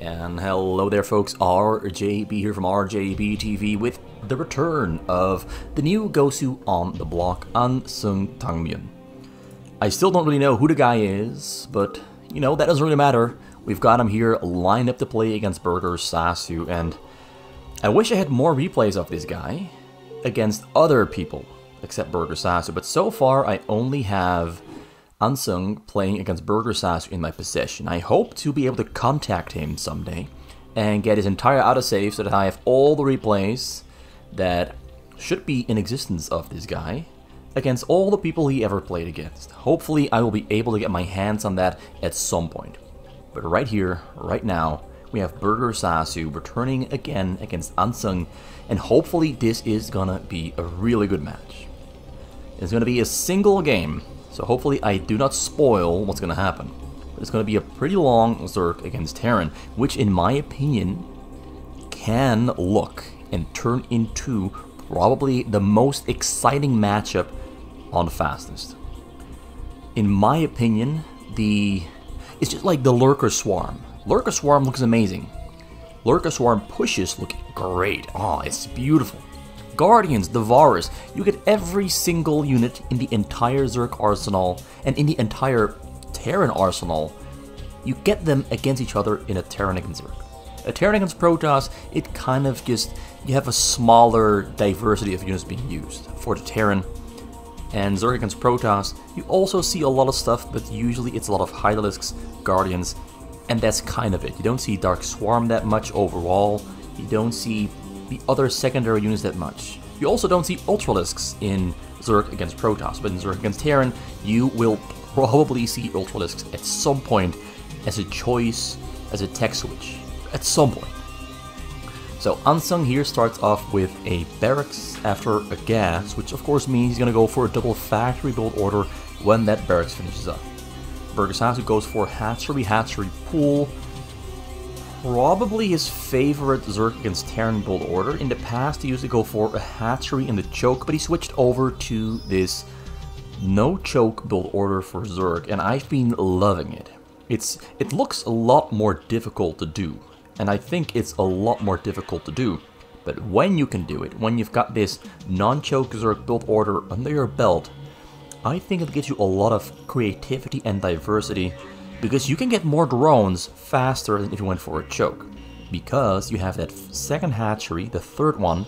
And hello there folks, RJB here from RJB TV with the return of the new gosu on the block, AnsunTangMun. I still don't really know who the guy is, but you know, that doesn't really matter. We've got him here lined up to play against Burgersas, and I wish I had more replays of this guy against other people except Burgersas, but so far I only have Ansung playing against Burgersas in my possession. I hope to be able to contact him someday and get his entire autosave so that I have all the replays that should be in existence of this guy against all the people he ever played against. Hopefully I will be able to get my hands on that at some point. But right here, right now, we have Burgersas returning again against Ansung, and hopefully this is gonna be a really good match. It's gonna be a single game, so hopefully I do not spoil what's gonna happen. But it's gonna be a pretty long Zerk against Terran, which in my opinion can look and turn into probably the most exciting matchup on the fastest. In my opinion, it's just like the Lurker Swarm. Lurker Swarm looks amazing. Lurker Swarm pushes look great. Oh, it's beautiful. Guardians, Devourers, you get every single unit in the entire Zerk arsenal and in the entire Terran arsenal. You get them against each other in a Terran against Zerk. A Terran against Protoss, it kind of just, you have a smaller diversity of units being used for the Terran. And Zerk against Protoss, you also see a lot of stuff, but usually it's a lot of Hydralisks, Guardians, and that's kind of it. You don't see Dark Swarm that much overall. You don't see the other secondary units that much. You also don't see Ultralisks in Zerk against Protoss, but in Zerk against Terran, you will probably see Ultralisks at some point as a choice, as a tech switch, at some point. So Ansung here starts off with a barracks after a gas, which of course means he's going to go for a double factory build order when that barracks finishes up. Burgersas goes for hatchery pool. Probably his favorite Zerk against Terran build order. In the past he used to go for a hatchery in the choke, but he switched over to this no choke build order for Zerk, and I've been loving it. It looks a lot more difficult to do, and I think it's a lot more difficult to do. But when you can do it, when you've got this non-choke Zerk build order under your belt, I think it gives you a lot of creativity and diversity, because you can get more drones faster than if you went for a choke. Because you have that second hatchery, the third one,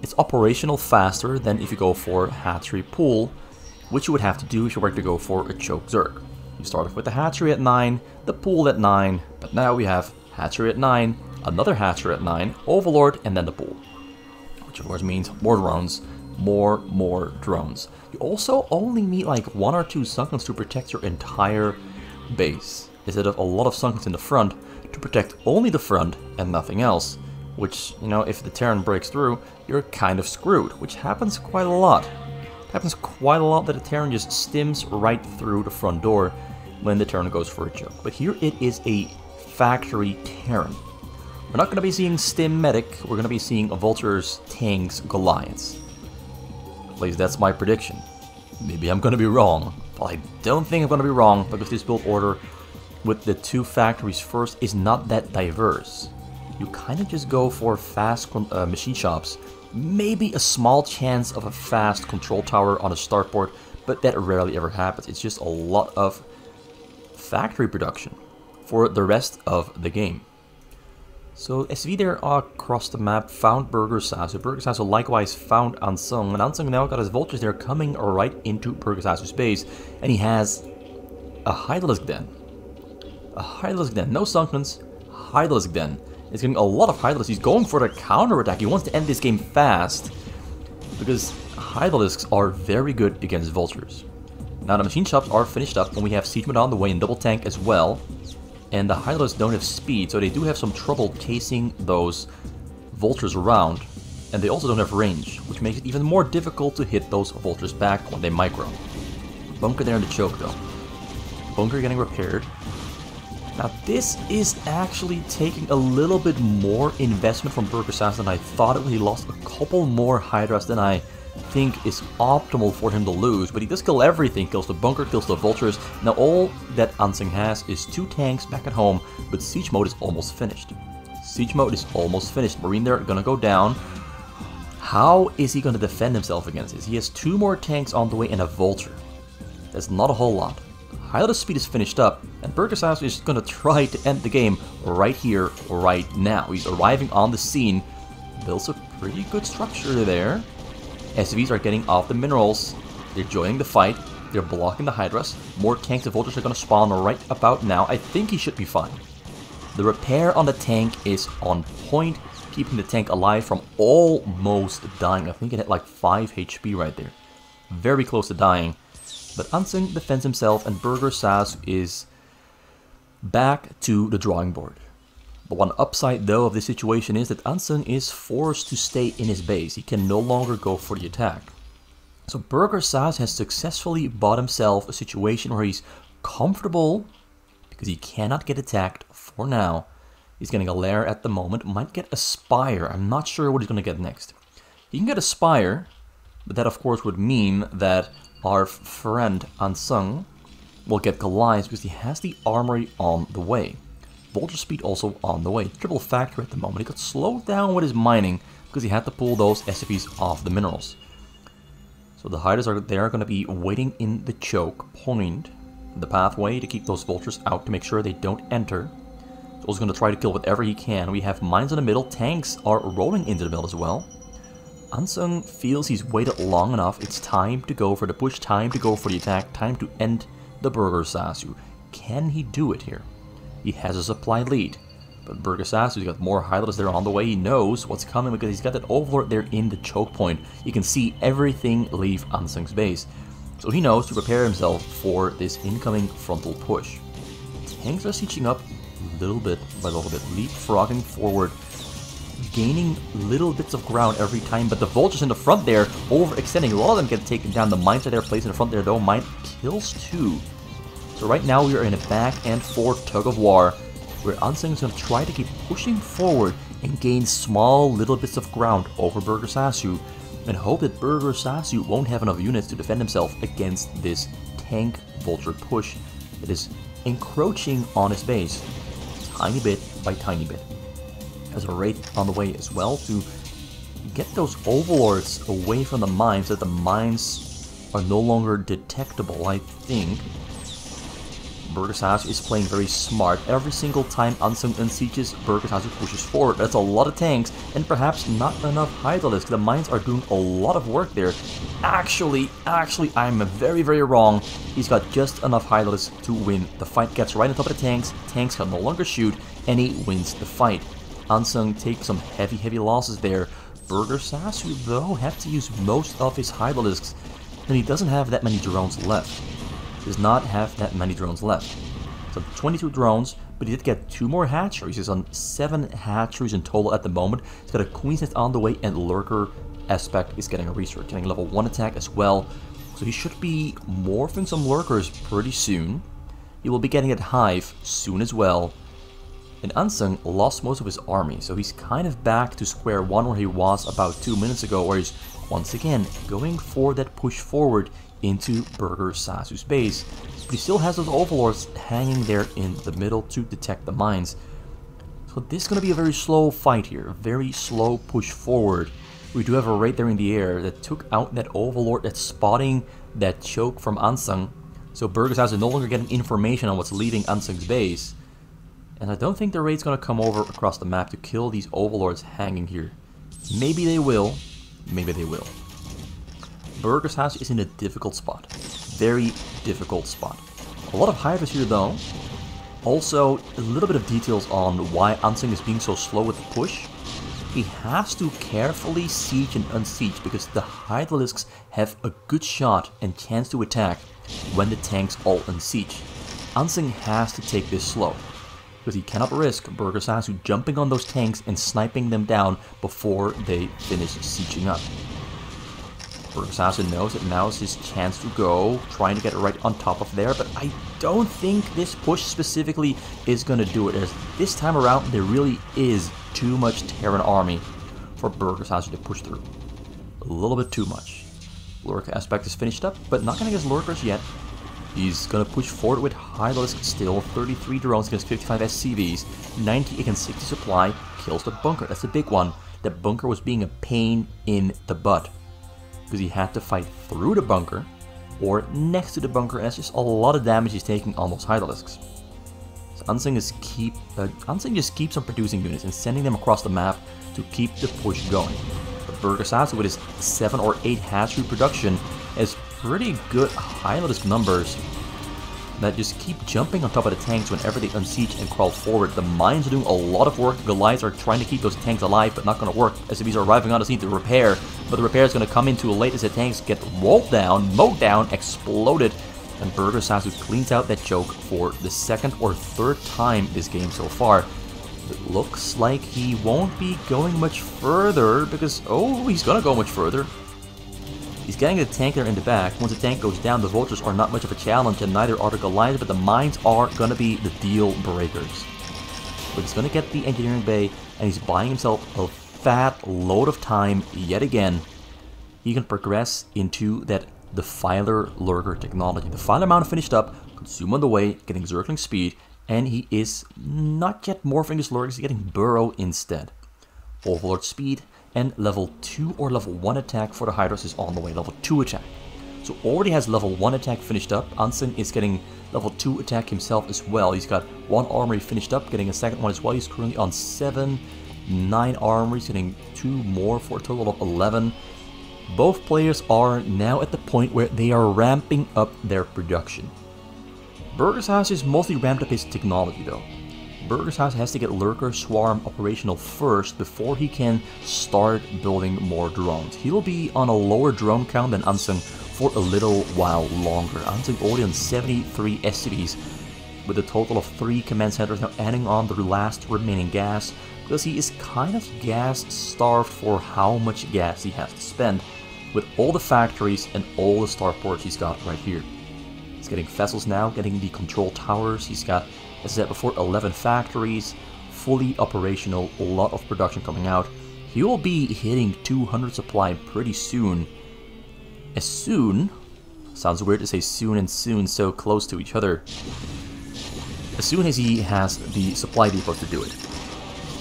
it's operational faster than if you go for hatchery pool, which you would have to do if you were to go for a choke Zerk. You start off with the hatchery at 9, the pool at 9, but now we have hatchery at 9, another hatchery at 9, overlord, and then the pool. Which of course means more drones, more drones. You also only need like 1 or 2 Sunkens to protect your entire base, instead of a lot of Sunkens in the front to protect only the front and nothing else. Which, you know, if the Terran breaks through, you're kind of screwed, which happens quite a lot. It happens quite a lot that the Terran just stims right through the front door when the Terran goes for a choke. But here it is a factory Terran. We're not going to be seeing Stim Medic, we're going to be seeing Vultures, Tanks, Goliaths. At least that's my prediction. Maybe I'm going to be wrong, but I don't think I'm going to be wrong, because this build order with the 2 factories first is not that diverse. You kind of just go for fast machine shops, maybe a small chance of a fast control tower on a starport, but that rarely ever happens. It's just a lot of factory production for the rest of the game. So SV there across the map found Burgersas. Burgersas likewise found Ansung, and Ansung now got his vultures there coming right into Burgersas' base, and he has a Hydralisk Den. A Hydralisk Den, no Sunkens, Hydralisk Den. He's getting a lot of Hydralisks. He's going for the counter attack. He wants to end this game fast, because Hydralisks are very good against vultures. Now the machine shops are finished up, and we have Siege on the way and double tank as well. And the Hydralisks don't have speed, so they do have some trouble chasing those vultures around. And they also don't have range, which makes it even more difficult to hit those vultures back when they micro. Bunker there in the choke though. Bunker getting repaired. Now this is actually taking a little bit more investment from Burgersas than I thought it would. He lost a couple more Hydras than I think is optimal for him to lose, but he does kill everything, kills the bunker, kills the vultures. Now all that Ansung has is 2 tanks back at home, but siege mode is almost finished. Siege mode is almost finished. Marine there gonna go down. How is he gonna defend himself against this? He has 2 more tanks on the way and a vulture. That's not a whole lot. Hydra's speed is finished up, and Burgersas is gonna try to end the game right here, right now. He's arriving on the scene, builds a pretty good structure there. SCVs are getting off the minerals, they're joining the fight, they're blocking the Hydras. More tanks and vultures are gonna spawn right about now. I think he should be fine. The repair on the tank is on point, keeping the tank alive from almost dying. I think it had like 5 HP right there. Very close to dying. But Ansung defends himself, and Burgersas is back to the drawing board. The one upside though of this situation is that Ansung is forced to stay in his base. He can no longer go for the attack. So Burgersas has successfully bought himself a situation where he's comfortable because he cannot get attacked for now. He's getting a lair at the moment, might get a spire. I'm not sure what he's going to get next. He can get a spire, but that of course would mean that our friend Ansung will get Goliath because he has the armory on the way. Vulture speed also on the way. Triple factory at the moment. He got slowed down with his mining because he had to pull those SCVs off the minerals. So the Hydras are there going to be waiting in the choke point, the pathway, to keep those vultures out to make sure they don't enter. So he's going to try to kill whatever he can. We have mines in the middle. Tanks are rolling into the middle as well. Ansung feels he's waited long enough. It's time to go for the push, time to go for the attack, time to end the Burgersas. Can he do it here? He has a supply lead, but Burgersas has got more Hydras there on the way. He knows what's coming because he's got that Overlord there in the choke point. You can see everything leave Ansung's base. So he knows to prepare himself for this incoming frontal push. Tanks are sieging up little bit by little bit, leapfrogging forward, gaining little bits of ground every time, but the vultures in the front there overextending. A lot of them get taken down. The mines are there placed in the front there though. Mine kills 2. So right now we are in a back and forth tug of war where Ansung is going to try to keep pushing forward and gain small little bits of ground over Burgersas and hope that Burgersas won't have enough units to defend himself against this tank vulture push that is encroaching on his base tiny bit by tiny bit. There's a raid on the way as well to get those overlords away from the mines, so that the mines are no longer detectable. I think Burgersas is playing very smart. Every single time Ansung unsieges, Burgersas pushes forward. That's a lot of tanks and perhaps not enough Hydralisks. The mines are doing a lot of work there. Actually, I'm very, very wrong. He's got just enough Hydralisks to win. The fight gets right on top of the tanks. Tanks can no longer shoot, and he wins the fight. Ansung takes some heavy losses there. Burgersas though have to use most of his Hydralisks, and he doesn't have that many drones left. Does not have that many drones left. So 22 drones, but he did get 2 more hatcheries. He's on 7 hatcheries in total at the moment. He's got a Queen's Nest on the way, and Lurker aspect is getting a research, getting level 1 attack as well. So he should be morphing some Lurkers pretty soon. He will be getting a Hive soon as well. And Ansung lost most of his army, so he's kind of back to square one where he was about 2 minutes ago, where he's once again going for that push forward into Burgersas' base. But he still has those overlords hanging there in the middle to detect the mines. So this is going to be a very slow fight here, a very slow push forward. We do have a raid there in the air that took out that overlord that's spotting that choke from Ansung. So Burgersas is no longer getting information on what's leaving Ansung's base. And I don't think the raid's going to come over across the map to kill these overlords hanging here. Maybe they will, maybe they will. Burgersas is in a difficult spot. Very difficult spot. A lot of Hydras here though. Also, a little bit of details on why Ansung is being so slow with the push. He has to carefully siege and unsiege because the Hydralisks have a good shot and chance to attack when the tanks all unsiege. Ansung has to take this slow, because he cannot risk Burgersas jumping on those tanks and sniping them down before they finish sieging up. Burgersas knows that now is his chance to go, trying to get right on top of there, but I don't think this push specifically is going to do it, as this time around there really is too much Terran army for Burgersas to push through. A little bit too much. Lurker aspect is finished up, but not gonna get lurkers yet. He's gonna push forward with Hydralisk still, 33 drones against 55 SCVs, 90 against 60 supply, kills the bunker. That's a big one. That bunker was being a pain in the butt, because he had to fight through the bunker, or next to the bunker, and that's just a lot of damage he's taking on those Hydralisks. So Ansung just keeps on producing units and sending them across the map to keep the push going. But Burgersas, with his 7 or 8 hatchery production, has pretty good Hydralisk numbers that just keep jumping on top of the tanks whenever they unsiege and crawl forward. The mines are doing a lot of work. The Goliaths are trying to keep those tanks alive, but not going to work. SCVs are arriving on the scene to repair, but the repair is going to come in too late as the tanks get rolled down, mowed down, exploded, and Burgersas cleans out that choke for the 2nd or 3rd time this game so far. It looks like he won't be going much further because, oh, he's going to go much further. He's getting the tank there in the back. Once the tank goes down, the vultures are not much of a challenge, and neither are the Goliaths, but the mines are going to be the deal breakers. But he's going to get the engineering bay, and he's buying himself a fat load of time yet again. He can progress into that Defiler Lurker technology. The Defiler mount finished up, Consume on the way, getting Zergling speed, and he is not yet morphing his Lurkers, he's getting Burrow instead. Overlord speed, and level 2 or level 1 attack for the Hydras is on the way, level 2 attack. So already has level 1 attack finished up. Ansung is getting level 2 attack himself as well. He's got 1 armory finished up, getting a 2nd one as well. He's currently on 7, 9 armories, getting 2 more for a total of 11. Both players are now at the point where they are ramping up their production. Burgersas is mostly ramped up his technology though. Burgersas has to get Lurker Swarm operational first before he can start building more drones. He will be on a lower drone count than Ansung for a little while longer. Ansung already on 73 SCVs with a total of 3 command centers, now adding on the last remaining gas because he is kind of gas starved for how much gas he has to spend with all the factories and all the starports he's got right here. He's getting vessels now, getting the control towers. He's got, as I said before, 11 factories, fully operational, a lot of production coming out. He will be hitting 200 supply pretty soon. Sounds weird to say soon and soon so close to each other. As soon as he has the supply depot to do it.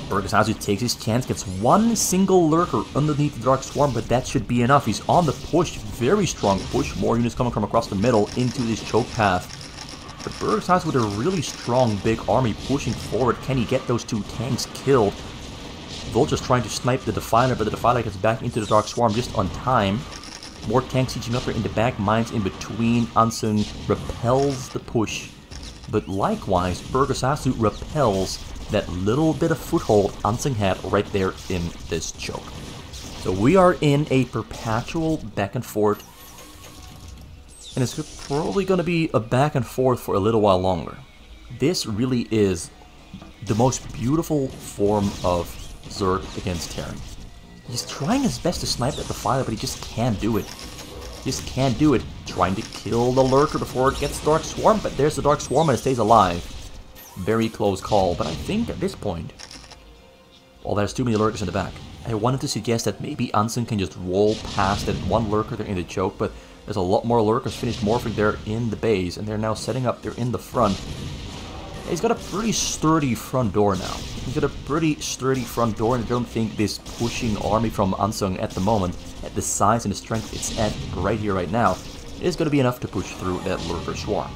Burgersas takes his chance, gets 1 single Lurker underneath the Dark Swarm, but that should be enough. He's on the push, very strong push, more units coming from across the middle into this choke path. But Burgersas with a really strong big army pushing forward. Can he get those 2 tanks killed? Vulture's trying to snipe the Defiler, but the Defiler gets back into the Dark Swarm just on time. More tanks sieging up there in the back, mines in between. Ansung repels the push. But likewise, Burgersas repels that little bit of foothold Ansung had right there in this choke. So we are in a perpetual back and forth. And it's probably going to be a back and forth for a little while longer. This really is the most beautiful form of Zerg against Terran. He's trying his best to snipe at the fire, but he just can't do it. He just can't do it. Trying to kill the Lurker before it gets Dark Swarm, but there's the Dark Swarm and it stays alive. Very close call, but I think at this point, well, there's too many Lurkers in the back. I wanted to suggest that maybe Ansung can just roll past that 1 Lurker there in the choke, but there's a lot more Lurkers finished morphing there in the base, and they're now setting up there in the front. He's got a pretty sturdy front door now. He's got a pretty sturdy front door, and I don't think this pushing army from Ansung at the moment, at the size and the strength it's at right here, right now, is going to be enough to push through that Lurker Swarm.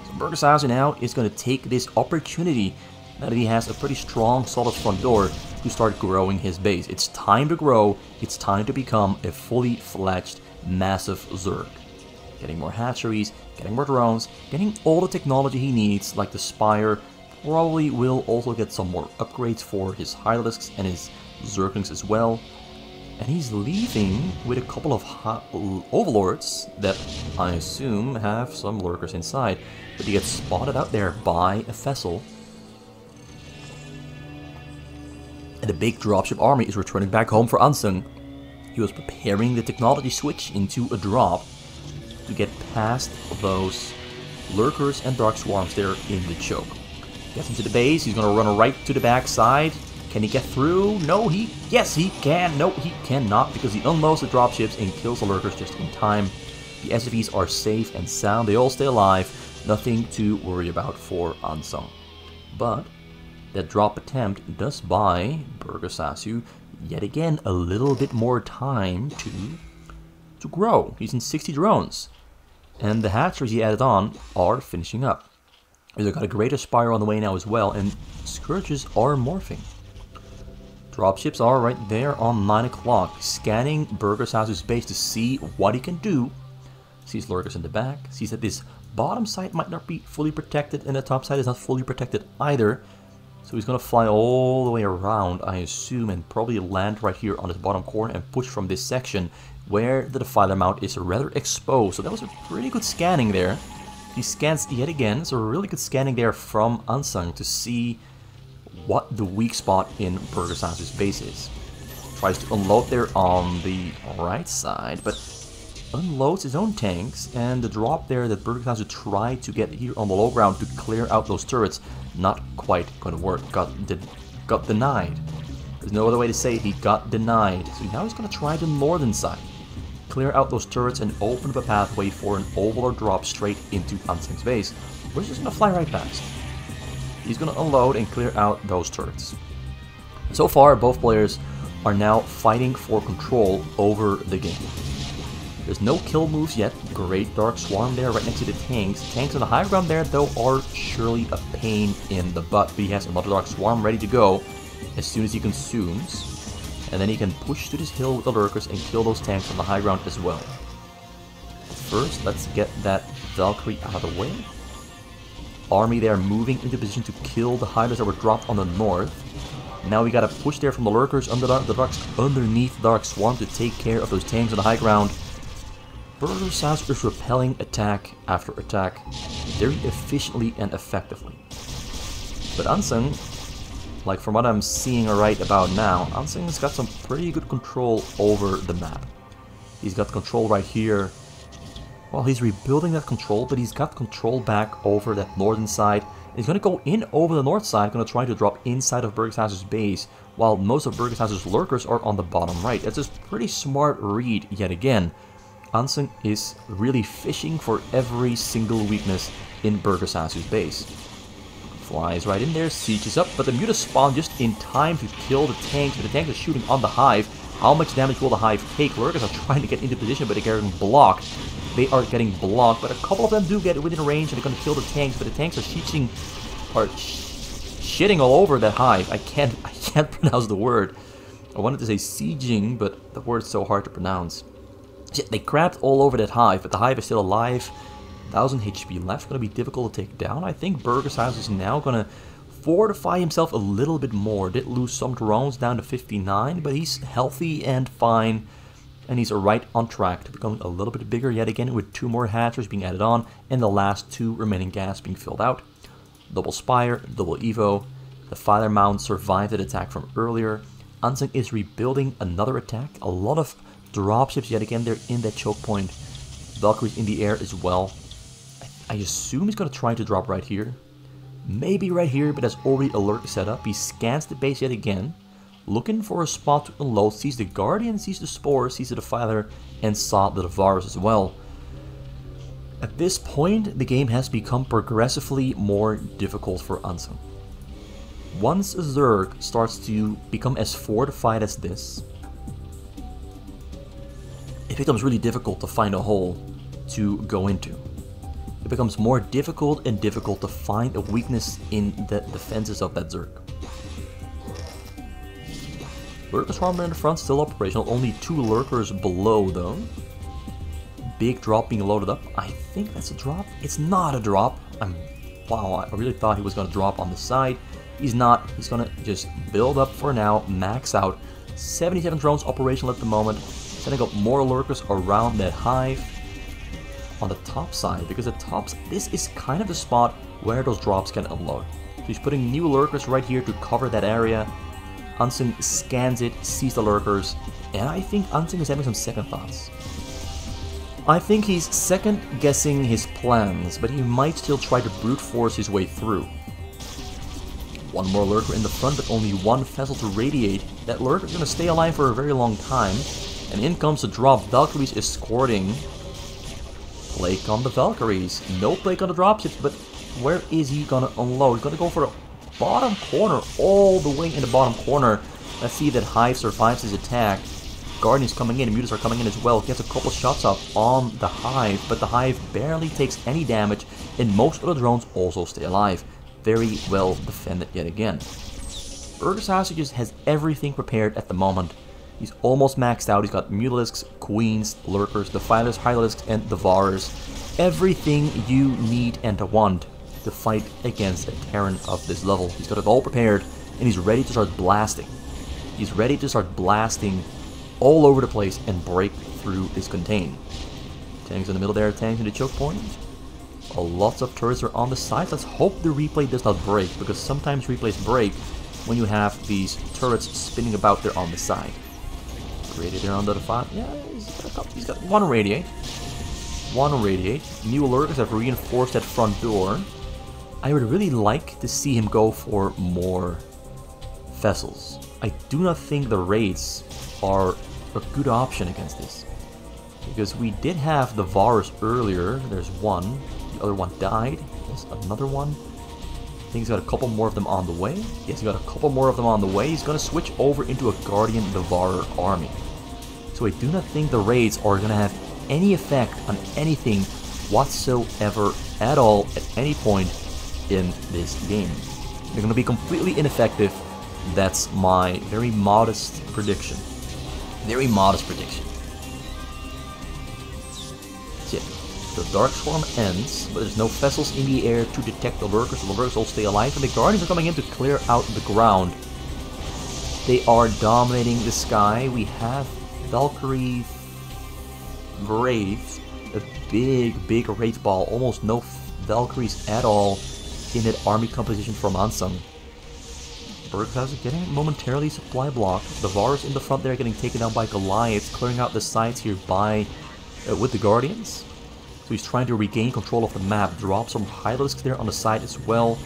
So Burgersas now is going to take this opportunity, now that he has a pretty strong, solid front door, to start growing his base. It's time to grow, it's time to become a fully fledged, massive Zerg. Getting more hatcheries, getting more drones, getting all the technology he needs, like the Spire. Probably will also get some more upgrades for his Hydralisks and his Zerglings as well. And he's leaving with a couple of Overlords that I assume have some Lurkers inside. But he gets spotted out there by a vessel. And the big dropship army is returning back home for Ansung. He was preparing the technology switch into a drop to get past those Lurkers and Dark Swarms there in the choke. Gets into the base, he's going to run right to the back side, Can he get through? No, yes, he can. No, he cannot, because he unloads the dropships and kills the lurkers just in time. The SFVs are safe and sound. They all stay alive. Nothing to worry about for Ansung. But that drop attempt does buy Burgersas yet again a little bit more time to grow. He's in 60 drones. And the hatcheries he added on are finishing up. They've got a greater spire on the way now as well, and Scourges are morphing. Dropships are right there on 9 o'clock, scanning Burgersas' base to see what he can do. Sees lurkers in the back, sees that this bottom side might not be fully protected, and the top side is not fully protected either. So he's going to fly all the way around, I assume, and probably land right here on his bottom corner and push from this section where the defiler mount is rather exposed. So that was a pretty good scanning there. He scans yet again, so a really good scanning there from Ansung to see what the weak spot in Burgersas' base is. Tries to unload there on the right side, but unloads his own tanks, and the drop there that Burgersas tried to get here on the low ground to clear out those turrets, not quite going to work. Got denied. There's no other way to say it. He got denied. So now he's going to try the northern side. Clear out those turrets and open up a pathway for an overlord drop straight into Ansung's base. We're just going to fly right past. He's going to unload and clear out those turrets. So far, both players are now fighting for control over the game. There's no kill moves yet. Great Dark Swarm there right next to the tanks. Tanks on the high ground there, though, are surely a pain in the butt. But he has another Dark Swarm ready to go as soon as he consumes. And then he can push to this hill with the lurkers and kill those tanks on the high ground as well. First, let's get that Valkyrie out of the way. Army there moving into position to kill the hydras that were dropped on the north. Now we gotta push there from the lurkers underneath Dark Swarm to take care of those tanks on the high ground. Burgersas is repelling attack after attack very efficiently and effectively. But Ansung, like from what I'm seeing right about now, Ansung's got some pretty good control over the map. He's got control right here. Well, he's rebuilding that control, but he's got control back over that northern side. He's going to go in over the north side, going to try to drop inside of Burgersas' base, while most of Burgersas' lurkers are on the bottom right. That's a pretty smart read yet again. Ansung is really fishing for every single weakness in Burgersas' base. Flies right in there, sieges up, but the Mutas spawn just in time to kill the tanks, but the tanks are shooting on the hive. How much damage will the hive take? Lurkers are trying to get into position, but they're getting blocked. They are getting blocked, but a couple of them do get within range, and they're going to kill the tanks, but the tanks are shitting all over that hive. I can't pronounce the word. I wanted to say sieging, but the word's so hard to pronounce. They crapped all over that hive, but the hive is still alive. 1000 HP left, going to be difficult to take down. I think Burgersas is now going to fortify himself a little bit more. Did lose some drones down to 59, but he's healthy and fine. And he's right on track to becoming a little bit bigger yet again, with 2 more hatchers being added on and the last 2 remaining gas being filled out. Double Spire, double Evo. The Fire Mount survived the attack from earlier. Ansung is rebuilding another attack. A lot of dropships yet again. They're in that choke point. Valkyries in the air as well. I assume he's going to try to drop right here. Maybe right here, but there's already alert set up. He scans the base yet again, looking for a spot to unload. Sees the Guardian, sees the Spore, sees the Defiler, and saw the Devourers as well. At this point, the game has become progressively more difficult for Ansung. Once a Zerg starts to become as fortified as this, it becomes really difficult to find a hole to go into. It becomes more difficult and difficult to find a weakness in the defenses of that Zerg. Lurker Swarm in the front, still operational. Only 2 lurkers below though. Big drop being loaded up. I think that's a drop. It's not a drop. Wow, I really thought he was going to drop on the side. He's not. He's going to just build up for now, max out. 77 drones operational at the moment. Setting up more lurkers around that hive on the top side, because this is kind of the spot where those drops can unload. So he's putting new lurkers right here to cover that area. Ansung scans it, sees the lurkers, and I think Ansung is having some second thoughts. I think he's second guessing his plans, but he might still try to brute force his way through. One more lurker in the front, but only one vessel to radiate. That lurker is going to stay alive for a very long time. And in comes the drop. Valkyries escorting. Plague on the Valkyries. No plague on the dropships, but where is he going to unload? He's going to go for the bottom corner, all the way in the bottom corner. Let's see that Hive survives his attack. Guardians coming in, Mutas are coming in as well. Gets a couple shots off on the Hive, but the Hive barely takes any damage, and most of the drones also stay alive. Very well defended yet again. Burgersas just has everything prepared at the moment. He's almost maxed out. He's got Mutalisks, Queens, Lurkers, Defilers, Hydralisks, and Devourers. Everything you need and want to fight against a Terran of this level. He's got it all prepared, and he's ready to start blasting. He's ready to start blasting all over the place and break through this contain. Tanks in the middle there, tanks in the choke point. Lots of turrets are on the sides. Let's hope the replay does not break, because sometimes replays break when you have these turrets spinning about there on the side. Radiate there on the front. Yeah, he's got one radiate. One radiate. New lurkers have reinforced that front door. I would really like to see him go for more vessels. I do not think the raids are a good option against this, because we did have the Varus earlier. There's one. The other one died. There's another one. I think he's got a couple more of them on the way. Yes, he's got a couple more of them on the way. He's going to switch over into a Guardian Devourer army. So I do not think the raids are going to have any effect on anything whatsoever at all at any point in this game. They're going to be completely ineffective. That's my very modest prediction. Very modest prediction. That's it. The Dark Swarm ends, but there's no vessels in the air to detect the lurkers. The lurkers all stay alive, and the Guardians are coming in to clear out the ground. They are dominating the sky. We have Valkyrie Wraiths, a big Wraith ball. Almost no Valkyries at all in that army composition from Ansung. Burgersas is getting momentarily supply blocked. The Varus in the front there getting taken down by Goliaths, clearing out the sides here by with the Guardians. So he's trying to regain control of the map. Drop some Hydralisks there on the side as well.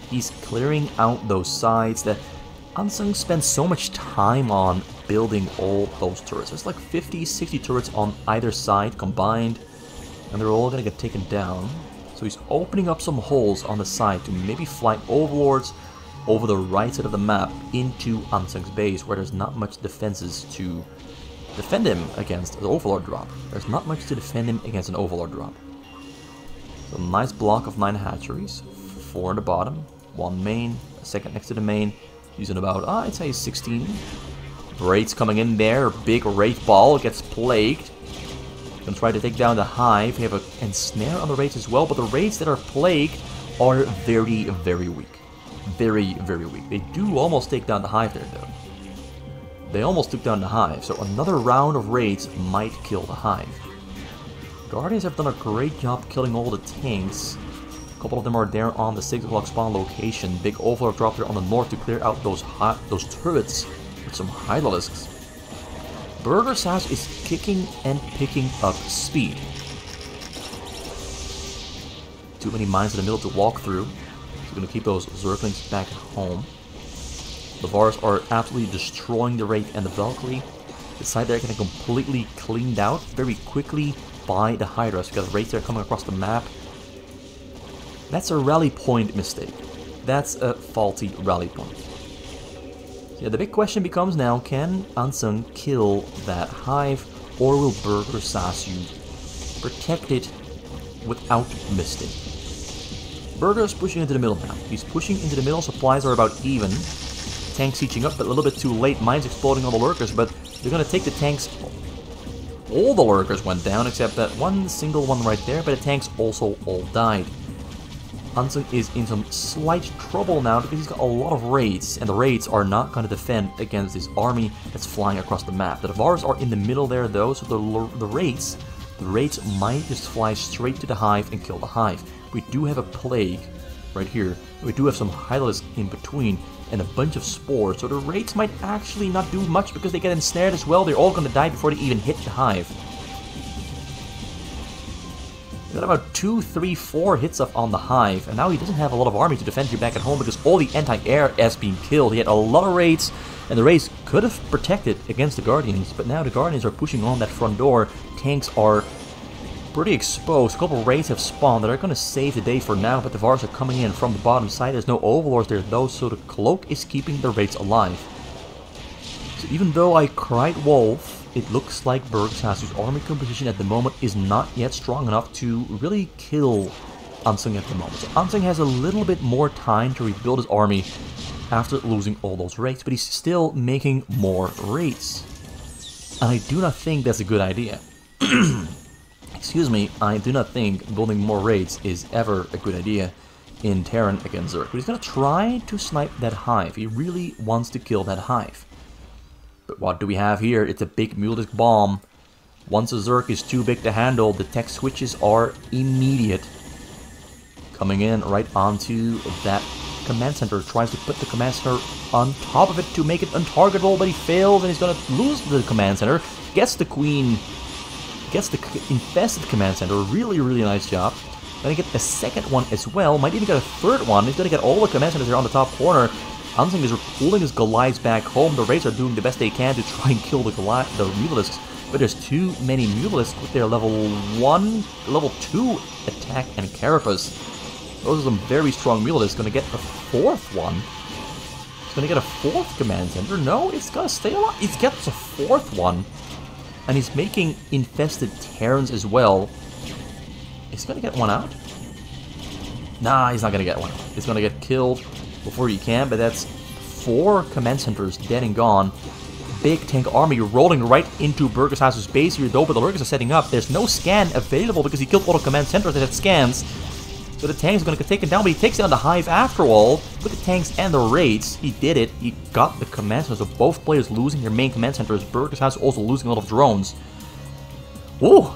He's clearing out those sides that Ansung spends so much time on building all those turrets. There's like 50, 60 turrets on either side combined, and they're all going to get taken down. So he's opening up some holes on the side to maybe fly overlords over the right side of the map into Ansung's base, where there's not much defenses to defend him against an overlord drop. There's not much to defend him against an overlord drop. So nice block of 9 hatcheries, 4 in the bottom, 1 main, a second next to the main, using about, I'd say 16. Wraiths coming in there, big Wraith ball gets plagued. Gonna try to take down the Hive. We have an ensnare on the Wraiths as well, but the Wraiths that are plagued are very weak. Very weak. They do almost take down the Hive there, though. They almost took down the Hive, so another round of raids might kill the Hive. Guardians have done a great job killing all the tanks. A couple of them are there on the 6 o'clock spawn location. Big overlord drop there on the north to clear out those turrets with some Hydralisks. Burgersas is kicking and picking up speed. Too many mines in the middle to walk through. We're going to keep those Zerglings back at home. The Vars are absolutely destroying the Wraith and the Valkyrie. The side there getting completely cleaned out very quickly by the Hydras. We got Wraiths there coming across the map. That's a rally point mistake. That's a faulty rally point. Yeah, the big question becomes now, can Ansung kill that Hive, or will Burgersas protect it without missing? Burger's pushing into the middle now. He's pushing into the middle, supplies are about even. Tanks sieging up, but a little bit too late. Mines exploding on the lurkers, but they're going to take the tanks. All the lurkers went down, except that one single one right there, but the tanks also all died. Ansung is in some slight trouble now because he's got a lot of raids, and the raids are not going to defend against this army that's flying across the map. The Devours are in the middle there though, so the raids might just fly straight to the Hive and kill the Hive. We do have a plague right here. We do have some Hydralisks in between and a bunch of spores, so the raids might actually not do much because they get ensnared as well. They're all going to die before they even hit the Hive. Got about 2, 3, 4 hits off on the Hive, and now he doesn't have a lot of army to defend here back at home because all the anti-air has been killed. He had a lot of raids, and the raids could have protected against the Guardians, but now the Guardians are pushing on that front door. Tanks are pretty exposed. A couple of raids have spawned that are going to save the day for now, but the Vars are coming in from the bottom side. There's no Overlords there though, so the Cloak is keeping the raids alive. So even though I cried wolf, it looks like Burgersas' army composition at the moment is not yet strong enough to really kill Ansung at the moment. So Ansung has a little bit more time to rebuild his army after losing all those raids, but he's still making more raids. And I do not think that's a good idea. Excuse me, I do not think building more raids is ever a good idea in Terran against Zerg. But he's going to try to snipe that Hive. He really wants to kill that Hive. But what do we have here? It's a big Muledisk bomb. Once a Zerg is too big to handle, the tech switches are immediate. Coming in right onto that command center. Tries to put the command center on top of it to make it untargetable, but he fails and he's going to lose the command center. Gets the Queen, gets the infested command center. Really, really nice job. Gonna get a second one as well. Might even get a third one. He's gonna get all the command centers here on the top corner. Ansung is pulling his Goliaths back home. The Raids are doing the best they can to try and kill the Mulelisks, but there's too many Mulelisks with their level 1, level 2 attack and carapace. Those are some very strong Mulelisks. Gonna get a fourth one. It's gonna get a fourth command center. No, it's gonna stay alive. It gets a fourth one. And he's making infested Terrans as well. Is he gonna get one out? Nah, he's not gonna get one out. He's gonna get killed before he can, but that's 4 command centers dead and gone. Big tank army rolling right into Burgersas' base here though, but the Lurkers are setting up. There's no scan available because he killed all the command centers that had scans. So the tank's gonna get taken down, but he takes down the Hive after all. With the tanks and the raids, he did it. He got the command centers of both players losing their main command centers. Burgersas also losing a lot of drones. Woo!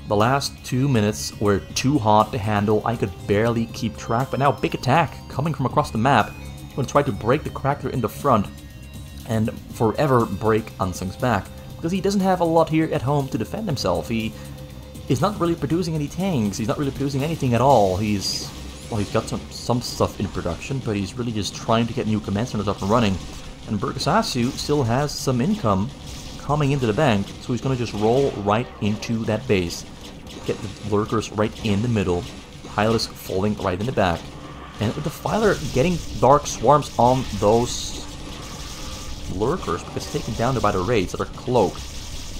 The last 2 minutes were too hot to handle. I could barely keep track, but now big attack coming from across the map. I'm going to try to break the cracker in the front and forever break Ansung's back, because he doesn't have a lot here at home to defend himself. He is not really producing any tanks. He's not really producing anything at all. He's got some stuff in production, but he's really just trying to get new command centers up and running. And Burgersasu still has some income coming into the bank, so he's going to just roll right into that base. Get the Lurkers right in the middle, Hylisk falling right in the back, and with the Filer getting Dark Swarms on those Lurkers, because taken down by the Raids that are cloaked.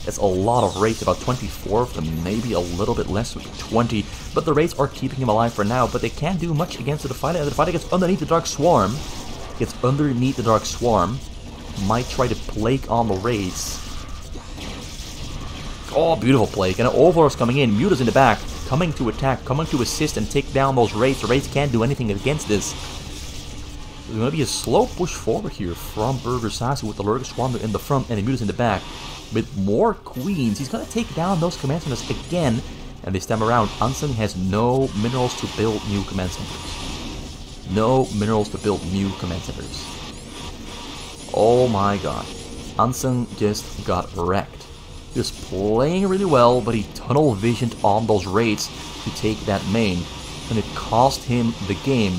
That's a lot of Raids, about 24 of them, maybe a little bit less, 20, but the Raids are keeping him alive for now, but they can't do much against the Filer, and the Filer gets underneath the Dark Swarm, might try to Plague on the Raids. Oh, beautiful Plague. And an Overlord's coming in. Muta's in the back. Coming to attack. Coming to assist and take down those Raids. The Raids can't do anything against this. There's going to be a slow push forward here from Burgersas with the Lurker Swarm in the front and the Muta's in the back. With more Queens, he's going to take down those command centers again. And this time around, Ansung has no minerals to build new command centers. No minerals to build new command centers. Oh my god. Ansung just got wrecked. Just playing really well, but he tunnel visioned on those Raids to take that main, and it cost him the game.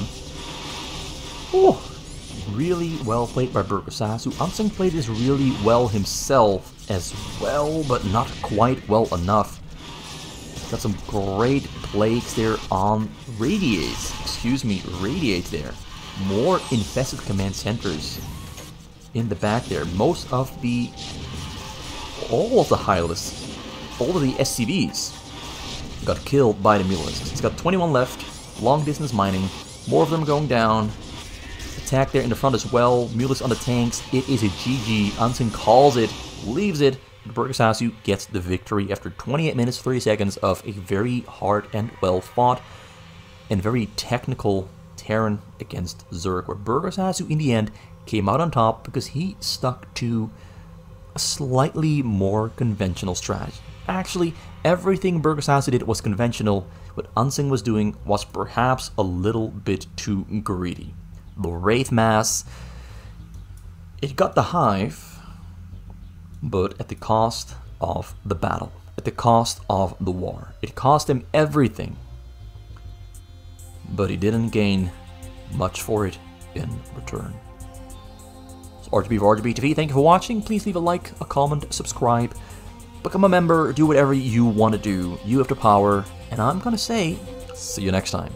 Oh, really well played by Burgersas. Ansung played this really well himself as well, but not quite well enough. Got some great plagues there on Radiates. Radiates there. More infested command centers in the back there. All of the Hylists, all of the SCVs got killed by the Mulelisks. He's got 21 left, long distance mining, more of them going down. Attack there in the front as well, Mulelisks on the tanks. It is a GG. Ansung calls it, leaves it. Burgersasu gets the victory after 28 minutes 30 seconds of a very hard and well fought and very technical Terran against Zerg, where Burgersasu in the end came out on top because he stuck to a slightly more conventional strategy. Actually, everything Burgersas did was conventional. What Ansung was doing was perhaps a little bit too greedy. The Wraith Mass, it got the Hive, but at the cost of the battle, at the cost of the war. It cost him everything but he didn't gain much for it in return. So RGB for RGB TV, thank you for watching. Please leave a like, a comment, subscribe, become a member, do whatever you want to do. You have the power, and I'm gonna say, see you next time.